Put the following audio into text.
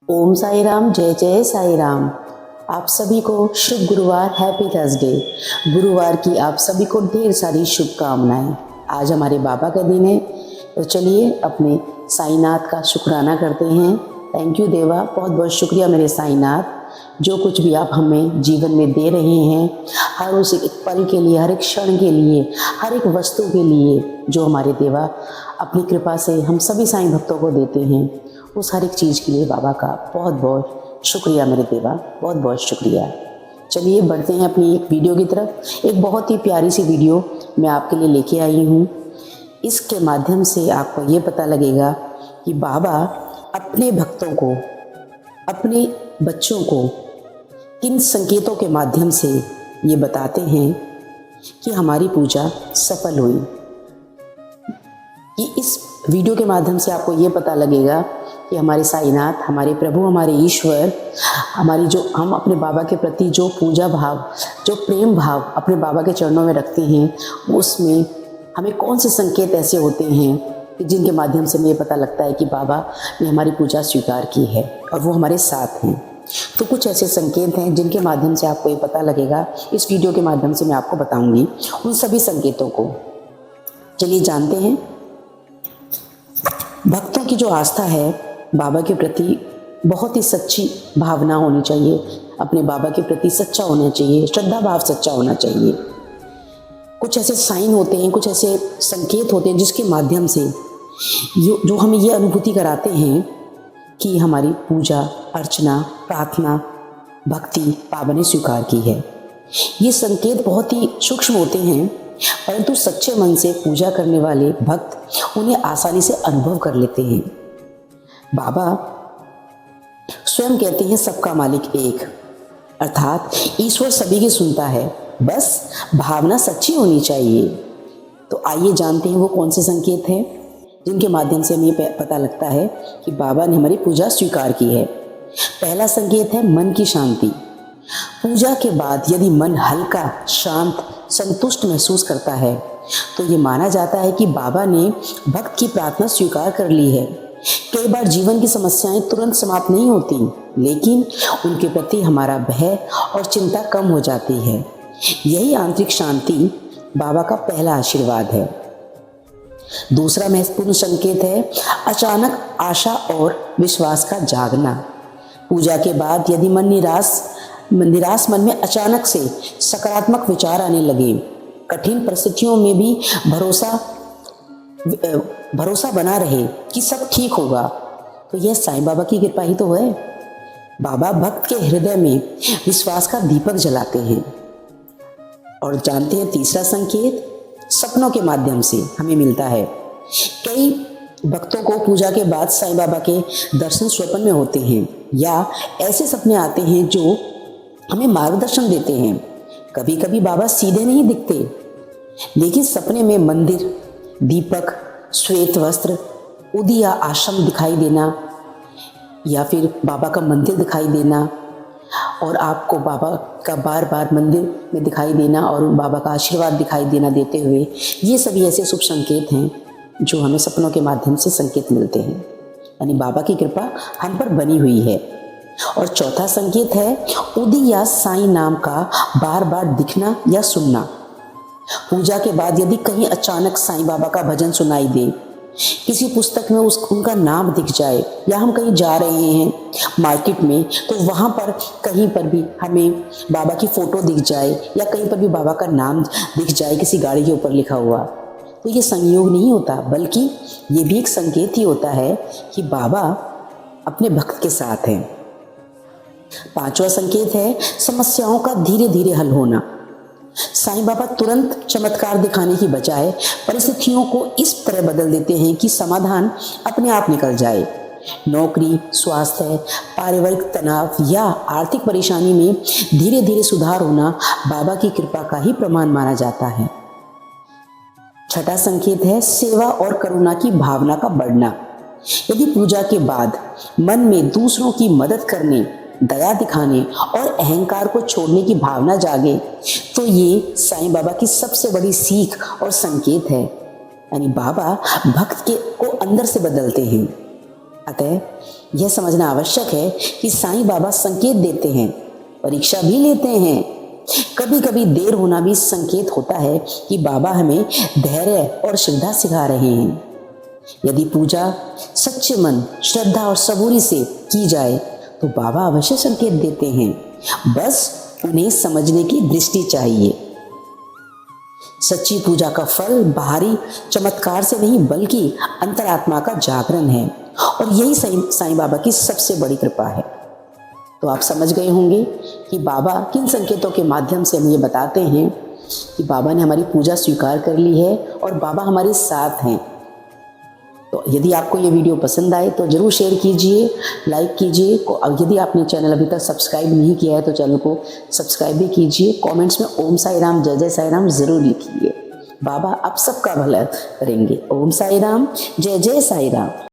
ओम साई राम, जय जय साई राम। आप सभी को शुभ गुरुवार, हैप्पी थर्सडे। गुरुवार की आप सभी को ढेर सारी शुभकामनाएं। आज हमारे बाबा का दिन है, तो चलिए अपने साईनाथ का शुक्राना करते हैं। थैंक यू देवा, बहुत बहुत शुक्रिया मेरे साईनाथ, जो कुछ भी आप हमें जीवन में दे रहे हैं, हर उस एक पल के लिए, हर एक क्षण के लिए, हर एक वस्तु के लिए जो हमारे देवा अपनी कृपा से हम सभी साईं भक्तों को देते हैं, उस हर एक चीज़ के लिए बाबा का बहुत बहुत शुक्रिया मेरे देवा, बहुत बहुत शुक्रिया। चलिए बढ़ते हैं अपनी एक वीडियो की तरफ। एक बहुत ही प्यारी सी वीडियो मैं आपके लिए लेके आई हूँ। इसके माध्यम से आपको ये पता लगेगा कि बाबा अपने भक्तों को, अपने बच्चों को किन संकेतों के माध्यम से ये बताते हैं कि हमारी पूजा सफल हुई। कि इस वीडियो के माध्यम से आपको ये पता लगेगा कि हमारे साईनाथ, हमारे प्रभु, हमारे ईश्वर, हमारी जो हम अपने बाबा के प्रति जो पूजा भाव, जो प्रेम भाव अपने बाबा के चरणों में रखते हैं, उसमें हमें कौन से संकेत ऐसे होते हैं कि जिनके माध्यम से हमें ये पता लगता है कि बाबा ने हमारी पूजा स्वीकार की है और वो हमारे साथ हैं। तो कुछ ऐसे संकेत हैं जिनके माध्यम से आपको ये पता लगेगा। इस वीडियो के माध्यम से मैं आपको बताऊंगी उन सभी संकेतों को। चलिए जानते हैं। भक्तों की जो आस्था है बाबा के प्रति, बहुत ही सच्ची भावना होनी चाहिए, अपने बाबा के प्रति सच्चा होना चाहिए, श्रद्धा भाव सच्चा होना चाहिए। कुछ ऐसे साइन होते हैं, कुछ ऐसे संकेत होते हैं जिसके माध्यम से जो हमें ये अनुभूति कराते हैं कि हमारी पूजा अर्चना, प्रार्थना, भक्ति बाबा ने स्वीकार की है। ये संकेत बहुत ही सूक्ष्म होते हैं, परंतु सच्चे मन से पूजा करने वाले भक्त उन्हें आसानी से अनुभव कर लेते हैं। बाबा स्वयं कहते हैं सबका मालिक एक, अर्थात ईश्वर सभी की सुनता है, बस भावना सच्ची होनी चाहिए। तो आइए जानते हैं वो कौन से संकेत हैं जिनके माध्यम से हमें पता लगता है कि बाबा ने हमारी पूजा स्वीकार की है। पहला संकेत है मन की शांति। पूजा के बाद यदि मन हल्का, शांत, संतुष्ट महसूस करता है तो ये माना जाता है कि बाबा ने भक्त की प्रार्थना स्वीकार कर ली है। कई बार जीवन की समस्याएं तुरंत समाप्त नहीं होती, लेकिन उनके प्रति हमारा भय और चिंता कम हो जाती है। यही आंतरिक शांति बाबा का पहला आशीर्वाद है। दूसरा महत्वपूर्ण संकेत है अचानक आशा और विश्वास का जागना। पूजा के बाद यदि निराश मन में अचानक से सकारात्मक विचार आने लगे, कठिन परिस्थितियों में भी भरोसा बना रहे कि सब ठीक होगा, तो यह साईं बाबा की कृपा ही तो है। बाबा भक्त के हृदय में विश्वास का दीपक जलाते हैं। और जानते हैं तीसरा संकेत सपनों के माध्यम से हमें मिलता है। कई भक्तों को पूजा के बाद साईं बाबा के दर्शन स्वप्न में होते हैं, या ऐसे सपने आते हैं जो हमें मार्गदर्शन देते हैं। कभी कभी बाबा सीधे नहीं दिखते, लेकिन सपने में मंदिर, दीपक, श्वेत वस्त्र, उदिया आश्रम दिखाई देना, या फिर बाबा का मंदिर दिखाई देना, और आपको बाबा का बार बार मंदिर में दिखाई देना और बाबा का आशीर्वाद दिखाई देते हुए, ये सभी ऐसे शुभ संकेत हैं जो हमें सपनों के माध्यम से संकेत मिलते हैं। यानी बाबा की कृपा हम पर बनी हुई है। और चौथा संकेत है उदी या साईं नाम का बार बार दिखना या सुनना। पूजा के बाद यदि कहीं अचानक साईं बाबा का भजन सुनाई दे, किसी पुस्तक में उनका नाम दिख जाए, या हम कहीं जा रहे हैं मार्केट में तो वहाँ पर कहीं पर भी हमें बाबा की फ़ोटो दिख जाए, या कहीं पर भी बाबा का नाम दिख जाए किसी गाड़ी के ऊपर लिखा हुआ, तो ये संयोग नहीं होता, बल्कि ये भी एक संकेत ही होता है कि बाबा अपने भक्त के साथ हैं। पांचवा संकेत है समस्याओं का धीरे धीरे हल होना। साईं बाबा तुरंत चमत्कार दिखाने की बजाय परिस्थितियों को इस तरह बदल देते हैं कि समाधान अपने आप निकल जाए। नौकरी, स्वास्थ्य, पारिवारिक तनाव या आर्थिक परेशानी में धीरे धीरे सुधार होना बाबा की कृपा का ही प्रमाण माना जाता है। छठा संकेत है सेवा और करुणा की भावना का बढ़ना। यदि पूजा के बाद मन में दूसरों की मदद करने, दया दिखाने और अहंकार को छोड़ने की भावना जागे, तो ये साईं बाबा की सबसे बड़ी सीख और संकेत है। यानी बाबा भक्त को अंदर से बदलते हैं। अतः यह समझना आवश्यक है कि साईं बाबा संकेत देते हैं, परीक्षा भी लेते हैं। कभी कभी देर होना भी संकेत होता है कि बाबा हमें धैर्य और श्रद्धा सिखा रहे हैं। यदि पूजा सच्चे मन, श्रद्धा और सबूरी से की जाए तो बाबा अवश्य संकेत देते हैं, बस उन्हें समझने की दृष्टि चाहिए। सच्ची पूजा का फल बाहरी चमत्कार से नहीं बल्कि अंतरात्मा का जागरण है, और यही साईं बाबा की सबसे बड़ी कृपा है। तो आप समझ गए होंगे कि बाबा किन संकेतों के माध्यम से हमें ये बताते हैं कि बाबा ने हमारी पूजा स्वीकार कर ली है और बाबा हमारे साथ हैं। तो यदि आपको ये वीडियो पसंद आए तो ज़रूर शेयर कीजिए, लाइक कीजिए, और यदि आपने चैनल अभी तक सब्सक्राइब नहीं किया है तो चैनल को सब्सक्राइब भी कीजिए। कमेंट्स में ओम साई राम, जय जय साई राम ज़रूर लिखिए। बाबा आप सबका भला करेंगे। ओम साई राम, जय जय साई राम।